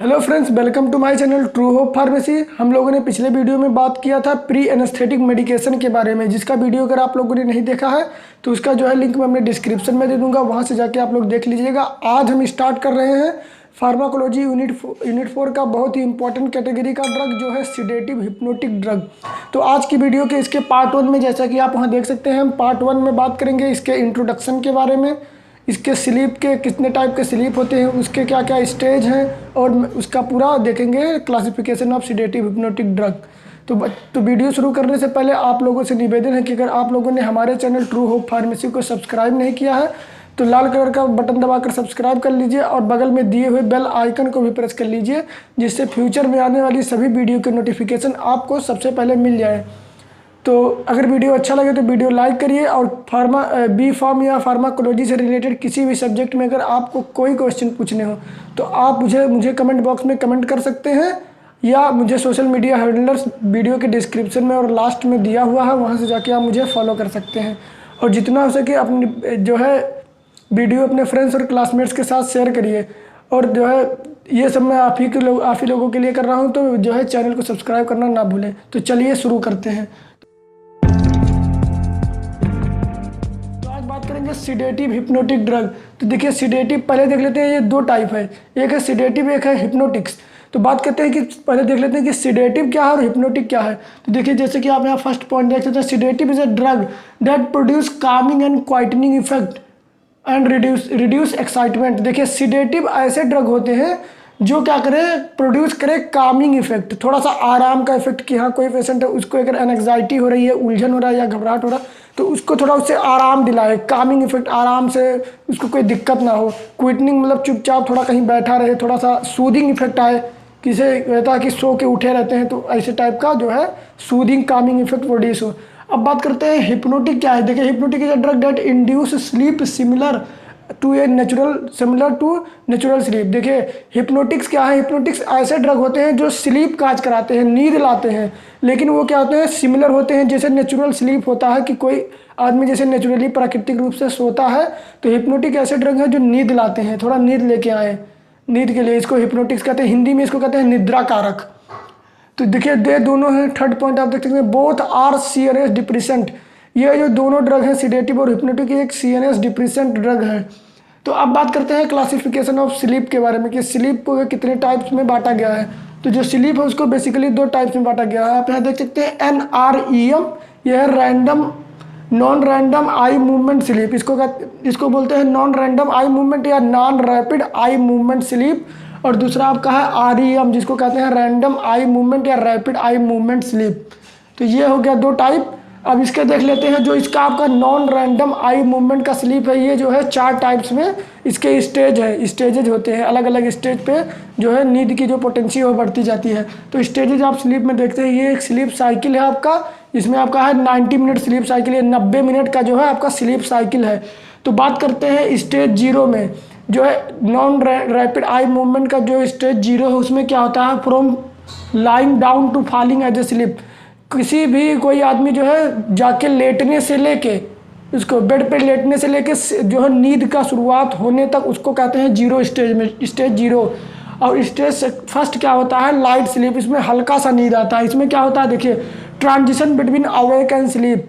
Hello friends, welcome to my channel True Hope Pharmacy. हम लोगों ने पिछले वीडियो में बात किया था प्री एनेस्थेटिक मेडिकेशन के बारे में, जिसका वीडियो अगर आप लोगों ने नहीं देखा है तो उसका जो है लिंक मैं अपने डिस्क्रिप्शन में दे दूंगा, वहां से जाके आप लोग देख लीजिएगा। आज हम स्टार्ट कर रहे हैं फार्माकोलॉजी यूनिट 4 का बहुत ही इंपॉर्टेंट कैटेगरी का ड्रग जो है सिडेटिव हिप्नोटिक ड्रग। तो आज की वीडियो के इसके पार्ट 1 में, जैसा कि आप वहाँ देख सकते हैं, हम पार्ट 1 में बात करेंगे इसके इंट्रोडक्शन के बारे में, इसके स्लीप के कितने टाइप के स्लीप होते हैं, उसके क्या क्या स्टेज हैं, और उसका पूरा देखेंगे classification of sedative hypnotic drug. तो वीडियो शुरू करने से पहले आप लोगों से निवेदन है कि अगर आप लोगों ने हमारे चैनल ट्रू होप फार्मेसी को सब्सक्राइब नहीं किया है तो लाल कलर का बटन दबाकर सब्सक्राइब कर लीजिए और बगल में दिए हुए बेल आइकन को भी प्रेस कर लीजिए, जिससे फ्यूचर में आने वाली सभी वीडियो के नोटिफिकेशन आपको सबसे पहले मिल जाए। तो अगर वीडियो अच्छा लगे तो वीडियो लाइक करिए, और बी फार्म या फार्माकोलॉजी से रिलेटेड किसी भी सब्जेक्ट में अगर आपको कोई क्वेश्चन पूछने हो तो आप मुझे कमेंट बॉक्स में कमेंट कर सकते हैं, या मुझे सोशल मीडिया हैंडलर्स वीडियो के डिस्क्रिप्शन में और लास्ट में दिया हुआ है, वहां से जाके आप मुझे फॉलो कर सकते हैं। और जितना हो सके अपनी जो है वीडियो अपने फ्रेंड्स और क्लासमेट्स के साथ शेयर करिए। और जो है ये सब मैं आप ही लोगों के लिए कर रहा हूँ, तो जो है चैनल को सब्सक्राइब करना ना भूलें। तो चलिए शुरू करते हैं। करेंगे सिडेटिव हिप्नोटिक ड्रग। तो देखिए सिडेटिव पहले देख लेते हैं, ये दो टाइप है, एक है सिडेटिव, एक है हिप्नोटिक्स। तो बात करते हैं कि पहले देख लेते हैं कि सिडेटिव क्या है और हिप्नोटिक क्या है। तो देखिए जैसे कि आप यहाँ फर्स्ट पॉइंट देख सकते हैं, sedative is a drug that produce Kameng and quietening effect and reduce excitement. देखिए सिडेटिव ऐसे ड्रग होते हैं जो क्या करें, प्रोड्यूस करे कामिंग इफेक्ट, थोड़ा सा आराम का इफेक्ट, कि हाँ कोई पेशेंट है उसको अगर एनग्जाइटी हो रही है, उलझन हो रहा है या घबराहट हो रहा है, तो उसको थोड़ा उससे आराम दिलाए, कामिंग इफेक्ट, आराम से उसको कोई दिक्कत ना हो। क्विटनिंग मतलब चुपचाप थोड़ा कहीं बैठा रहे, थोड़ा सा सूदिंग इफेक्ट आए, किसे रहता है कि सो के उठे रहते हैं, तो ऐसे टाइप का जो है सूदिंग कामिंग इफेक्ट प्रोड्यूस हो। अब बात करते हैं हिप्नोटिक क्या है। देखिए hypnotic is a drug that induce sleep similar to natural sleep. देखिए हिप्नोटिक्स क्या है, हिप्नोटिक्स ऐसे ड्रग होते हैं जो स्लीप काज कराते हैं, नींद लाते हैं, लेकिन वो क्या होते हैं, सिमिलर होते हैं, जैसे नेचुरल स्लीप होता है कि कोई आदमी जैसे नेचुरली प्राकृतिक रूप से सोता है, तो हिप्नोटिक ऐसे ड्रग हैं जो नींद लाते हैं, थोड़ा नींद लेके आए, नींद के लिए इसको हिप्नोटिक्स कहते हैं। हिंदी में इसको कहते हैं निद्रा कारक। तो देखिए दे दोनों हैं। थर्ड पॉइंट आप देख सकते हैं, बोथ आर सीएनएस डिप्रेसेंट। ये जो दोनों ड्रग हैं सिडेटिव और हिप्नोटिक, एक सीएनएस डिप्रेसेंट ड्रग है। तो अब बात करते हैं क्लासिफिकेशन ऑफ स्लीप के बारे में, कि स्लीप को कितने टाइप्स में बांटा गया है। तो जो स्लीप है उसको बेसिकली दो टाइप्स में बांटा गया है। आप यहाँ देख सकते हैं NREM, यह है random non random eye movement sleep, इसको बोलते हैं नॉन रैंडम आई मूवमेंट या non rapid eye movement sleep. और दूसरा आपका है REM, जिसको कहते हैं रैंडम आई मूवमेंट या रैपिड आई मूवमेंट स्लीप। तो ये हो गया दो टाइप। अब इसके देख लेते हैं, जो इसका आपका नॉन रैंडम आई मूवमेंट का स्लीप है, ये जो है 4 टाइप्स में इसके स्टेजेज होते हैं। अलग अलग स्टेज पे जो है नींद की जो पोटेंसी है वो बढ़ती जाती है। तो स्टेजेज आप स्लीप में देखते हैं, ये एक स्लीप साइकिल है आपका, इसमें आपका है 90 मिनट स्लीप साइकिल है, 90 मिनट का जो है आपका स्लीप साइकिल है। तो बात करते हैं स्टेज 0 में, जो है नॉन रैपिड आई मूवमेंट का जो स्टेज 0 है, उसमें क्या होता है, from lying down to falling as a sleep. किसी भी कोई आदमी जो है जाके लेटने से लेके, उसको बेड पे लेटने से लेके जो है नींद का शुरुआत होने तक, उसको कहते हैं 0 स्टेज में, स्टेज 0। और स्टेज फर्स्ट क्या होता है, लाइट स्लीप, इसमें हल्का सा नींद आता है। इसमें क्या होता है, देखिए transition between awake and sleep,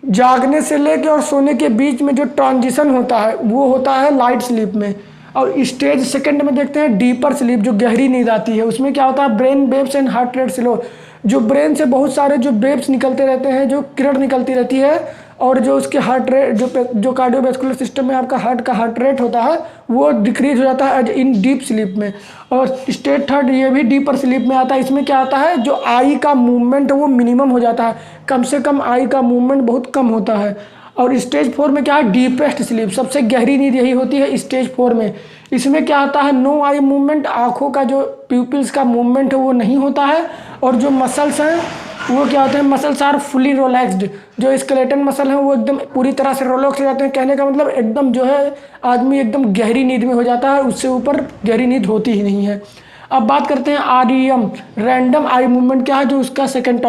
जागने से लेके और सोने के बीच में जो ट्रांजिशन होता है वो होता है लाइट स्लीप में। और स्टेज सेकंड में देखते हैं डीपर स्लीप, जो गहरी नींद आती है, उसमें क्या होता है, brain waves and heart rate slow, जो ब्रेन से बहुत सारे जो वेव्स निकलते रहते हैं, जो किरण निकलती रहती है, और जो उसके हार्ट रेट जो कार्डियोवैस्कुलर सिस्टम में आपका हार्ट का हार्ट रेट होता है वो डिक्रीज हो जाता है एज इन डीप स्लीप में। और स्टेज थर्ड ये भी डीपर स्लीप में आता है। इसमें क्या आता है, जो आई का मूवमेंट है वो मिनिमम हो जाता है, कम से कम आई का मूवमेंट बहुत कम होता है। और स्टेज 4 में क्या है, डीपेस्ट स्लीप, सबसे गहरी नींद यही होती है स्टेज 4 में। इसमें क्या आता है, नो आई मूवमेंट, आँखों का जो प्यूपिल्स का मूवमेंट है वो नहीं होता है, और जो मसल्स हैं वो क्या होते हैं, मसल्स आर फुली रिलैक्स्ड, जो स्केलेटन मसल है वो एकदम पूरी तरह से रिलैक्स हो जाते हैं। कहने का मतलब एकदम जो है आदमी एकदम गहरी नींद में हो जाता है, उससे ऊपर गहरी नींद होती ही नहीं है। अब बात करते हैं REM, रैंडम आई मूवमेंट क्या है, जो उसका सेकंड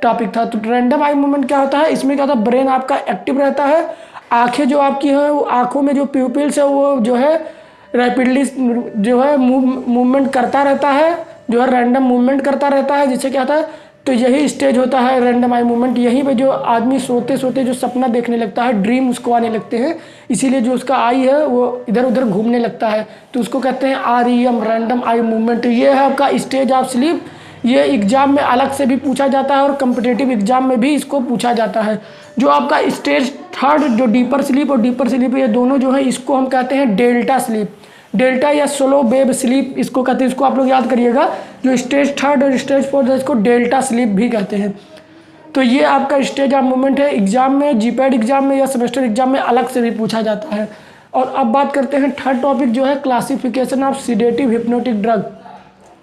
टॉपिक था। तो रैंडम आई मूवमेंट क्या होता है, इसमें क्या होता है, ब्रेन आपका एक्टिव रहता है, आंखें जो आपकी हैं वो आंखों में जो प्यूपिल्स है वो जो है रैपिडली जो है मूवमेंट करता रहता है, जो है रैंडम मूवमेंट करता रहता है, जिससे क्या होता है, तो यही स्टेज होता है रैंडम आई मूवमेंट। यहीं पे जो आदमी सोते सोते जो सपना देखने लगता है, ड्रीम उसको आने लगते हैं, इसीलिए जो उसका आई है वो इधर उधर घूमने लगता है, तो उसको कहते हैं REM, रैंडम आई मूवमेंट। तो ये है आपका स्टेज ऑफ स्लीप। ये एग्जाम में अलग से भी पूछा जाता है और कम्पिटेटिव एग्जाम में भी इसको पूछा जाता है। जो आपका स्टेज थर्ड, जो डीपर स्लीप और डीपर स्लीप, ये दोनों जो है इसको हम कहते हैं डेल्टा स्लीप, डेल्टा या स्लो वेव स्लीप इसको कहते हैं। इसको आप लोग याद करिएगा, जो स्टेज थर्ड और स्टेज फोर्थ है इसको डेल्टा स्लीप भी कहते हैं। तो ये आपका स्टेज ऑफ मूवमेंट है, एग्जाम में GPAT एग्जाम में या सेमेस्टर एग्जाम में अलग से भी पूछा जाता है। और अब बात करते हैं थर्ड टॉपिक जो है classification of sedative hypnotic drug.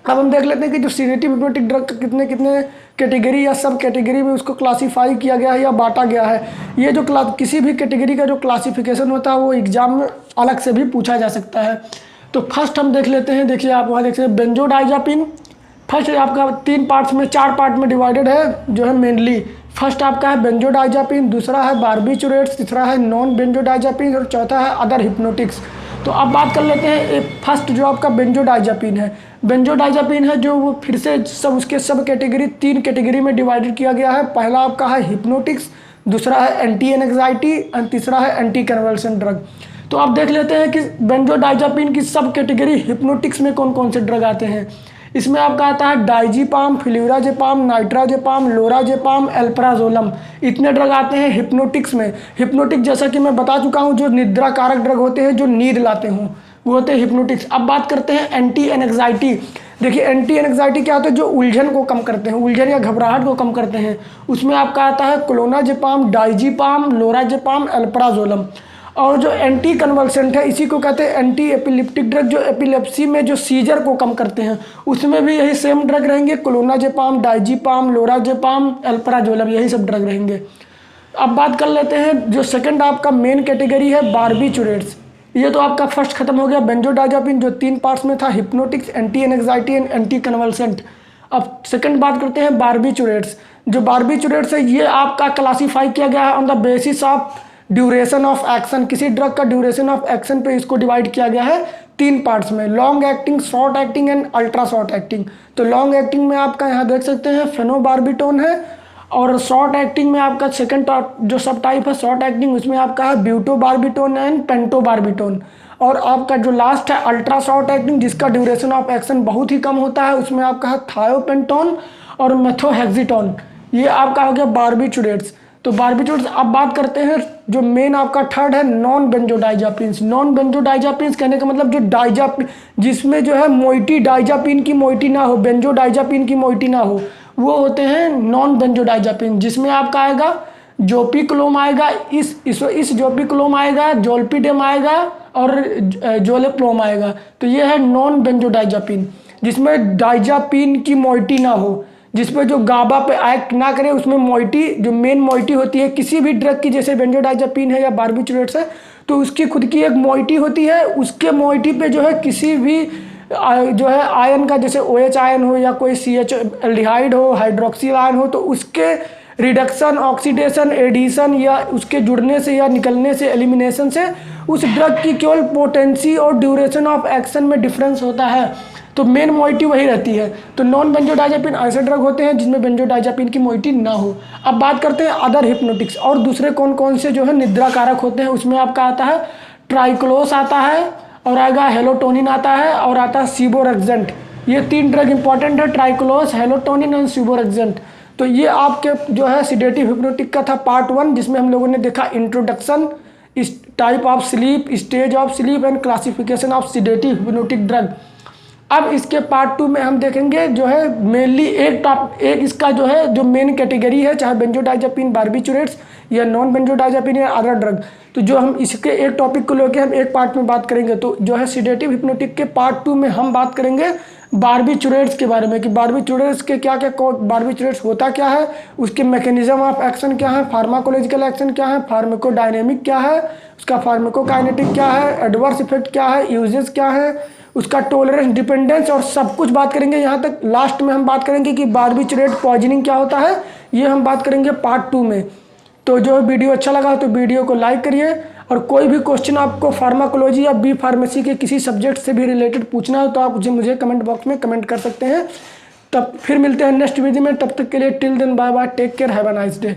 अब हम देख लेते हैं कि जो सीडेटिव हिप्नोटिक ड्रग का कितने कितने कैटेगरी या सब कैटेगरी में उसको क्लासीफाई किया गया है या बांटा गया है। ये जो किसी भी कैटेगरी का जो क्लासिफिकेशन होता है वो एग्जाम में अलग से भी पूछा जा सकता है। तो फर्स्ट हम देख लेते हैं, देखिए आप वहाँ देख सकते हैं बेंजोडाइजापिन। फर्स्ट आपका 3 पार्ट्स में 4 पार्ट में डिवाइडेड है जो है मेनली। फर्स्ट आपका है बेंजोडाइजापिन, दूसरा है बार्बिचुरेट्स, तीसरा है नॉन बेंजोडाइजापिन और चौथा है अदर हिप्नोटिक्स। तो अब बात कर लेते हैं फर्स्ट जो आपका बेंजोडाइजापिन है। बेंजोडाइजापिन है जो वो फिर से सब उसके सब कैटेगरी 3 कैटेगरी में डिवाइडेड किया गया है। पहला आपका है हिप्नोटिक्स, दूसरा है एंटी एंग्जाइटी और तीसरा है एंटी कन्वल्सन ड्रग। तो आप देख लेते हैं कि बेंजोडाइजापिन की सब कैटेगरी हिप्नोटिक्स में कौन कौन से ड्रग आते हैं। इसमें आपका आता है डाइजीपाम, फ्लूराजेपाम, नाइट्राजेपाम, लोराजेपाम, एल्प्राजोलम, इतने ड्रग आते हैं हिप्नोटिक्स में। हिप्नोटिक जैसा कि मैं बता चुका हूँ, जो निद्रा कारक ड्रग होते हैं जो नींद लाते हों वो होते हैं हिप्नोटिक्स। अब बात करते हैं एंटी एंग्जाइटी। देखिए एंटी एंग्जाइटी क्या होता है, जो उलझन को कम करते हैं, उलझन या घबराहट को कम करते हैं। उसमें आपका आता है क्लोनाजेपाम, डाइजीपाम, लोराजेपाम, एल्प्राजोलम। और जो एंटी कन्वल्सेंट है इसी को कहते हैं एंटी एपिलिप्टिक ड्रग, जो एपिलेप्सी में जो सीजर को कम करते हैं उसमें भी यही सेम ड्रग रहेंगे, क्लोनाजेपाम, डाइजीपाम, लोराजेपाम, एल्प्राजोलम, यही सब ड्रग रहेंगे। अब बात कर लेते हैं जो सेकंड आपका मेन कैटेगरी है बार्बिचुरेट्स। ये तो आपका फर्स्ट खत्म हो गया बेंजोडाइजापिन जो 3 पार्ट्स में था, hypnotics, anti anxiety and anti convulsant. अब सेकंड बात करते हैं बार्बिचुरेट्स। जो बार्बिचुरेट्स है ये आपका क्लासीफाई किया गया है on the basis of duration of action. किसी ड्रग का ड्यूरेशन ऑफ एक्शन पे इसको डिवाइड किया गया है 3 पार्ट्स में, long acting, short acting and ultra short acting. तो लॉन्ग एक्टिंग में आपका यहाँ देख सकते हैं फेनोबार्बिटोन है, और शॉर्ट एक्टिंग में आपका सेकंड जो सब टाइप है शॉर्ट एक्टिंग, उसमें आपका है ब्यूटोबार्बिटोन एंड पेंटोबार्बिटोन। और आपका जो लास्ट है अल्ट्रा शॉर्ट एक्टिंग जिसका ड्यूरेशन ऑफ एक्शन बहुत ही कम होता है, उसमें आपका है थायोपेंटोन और मेथोहेक्सिटोन। ये आपका हो गया बार्बिचुरेट्स। तो बार्बिचुरेट्स। अब बात करते हैं जो मेन आपका थर्ड है नॉन बेंजोडाइजापिन्स। नॉन बेंजोडाइजापिन्स कहने का मतलब जो डाइजापिन जिसमें जो है मोइटी डाइजापिन की मोइटी ना हो, बेंजोडाइजापिन की मोइटी ना हो, वो होते हैं नॉन बेंजोडाइजापिन। जिसमें आपका आएगा जोपिक्लोम आएगा, इस जोपिक्लोम आएगा, जोल्पिडेम आएगा और जोलेप्लोम आएगा। तो ये है नॉन बेंजोडाइजापिन जिसमें डाइजापिन की मोइटी ना हो, जिसमें जो गाबा पे एक्ट ना करे, उसमें मोइटी जो मेन मोइटी होती है किसी भी ड्रग की, जैसे बेंजोडाइजापिन है या बार्बिचुरेट्स है, तो उसकी खुद की एक मोइटी होती है। उसके मोइटी पे जो है किसी भी जो है आयन का, जैसे OH आयन हो या कोई CH एल्डिहाइड हो, हाइड्रोक्सिल आयन हो, तो उसके रिडक्शन, ऑक्सीडेशन, एडिशन या उसके जुड़ने से या निकलने से, एलिमिनेशन से उस ड्रग की केवल पोटेंसी और ड्यूरेशन ऑफ एक्शन में डिफरेंस होता है। तो मेन मोइटी वही रहती है। तो नॉन बेंजोडाइजापिन ऐसे ड्रग होते हैं जिनमें बेंजोडाइजापिन की मोइटी ना हो। अब बात करते हैं अदर हिप्नोटिक्स और दूसरे कौन कौन से जो है निद्रा कारक होते हैं। उसमें आपका आता है ट्राइक्लोस आता है, और आएगा हेलोटोनिन आता है, और आता है सिबोरेक्जेंट। ये 3 ड्रग इंपॉर्टेंट है, ट्राइक्लोस, हेलोटोनिन और सिबोरेक्जेंट। तो ये आपके जो है सिडेटिव हिप्नोटिक का था पार्ट 1, जिसमें हम लोगों ने देखा इंट्रोडक्शन, इस type of sleep, stage of sleep and classification of sedative hypnotic drug. अब इसके पार्ट 2 में हम देखेंगे जो है मेनली एक इसका जो है जो मेन कैटेगरी है, चाहे बेंजोडाइजापिन, बार्बिचुरेट्स या नॉन बेंजोडाइजापिन या अदर ड्रग। तो जो हम इसके एक टॉपिक को लेकर हम एक पार्ट में बात करेंगे। तो जो है सिडेटिव हिप्नोटिक के पार्ट 2 में हम बात करेंगे बार्बिचुरेट्स के बारे में, कि बार्बिचुरेट्स के क्या क्या, बार्बिचुरेट्स होता क्या है, उसके मैकेनिज्म ऑफ एक्शन क्या है, फार्माकोलॉजिकल एक्शन क्या है, फार्माकोडायनेमिक क्या है, उसका फार्माकोकाइनेटिक क्या है, एडवर्स इफेक्ट क्या है, यूजेस क्या है, उसका टॉलरेंस, डिपेंडेंस और सब कुछ बात करेंगे। यहाँ तक लास्ट में हम बात करेंगे कि बार्बिचुरेट पॉइजनिंग क्या होता है, ये हम बात करेंगे पार्ट 2 में। तो जो वीडियो अच्छा लगा तो वीडियो को लाइक करिए और कोई भी क्वेश्चन आपको फार्माकोलॉजी या बी फार्मेसी के किसी सब्जेक्ट से भी रिलेटेड पूछना हो तो आप मुझे कमेंट बॉक्स में कमेंट कर सकते हैं। तब फिर मिलते हैं नेक्स्ट वीडियो में, तब तक के लिए till then bye bye, take care, have a nice day.